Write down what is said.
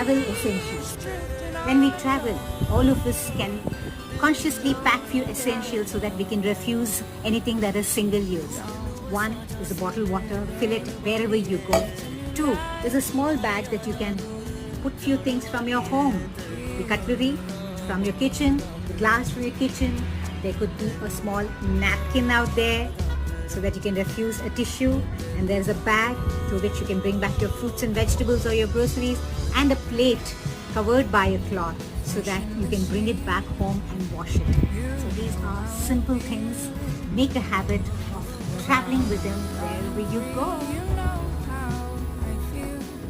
travel essentials. When we travel, all of us can consciously pack few essentials so that we can refuse anything that is single use. One is a bottled water, fill it wherever you go. Two is a small bag that you can put few things from your home. The cutlery from your kitchen, the glass from your kitchen. There could be a small napkin out there so that you can refuse a tissue, and there's a bag through which you can bring back your fruits and vegetables or your groceries, and a plate covered by a cloth so that you can bring it back home and wash it. So these are simple things. Make a habit of traveling with them wherever you go.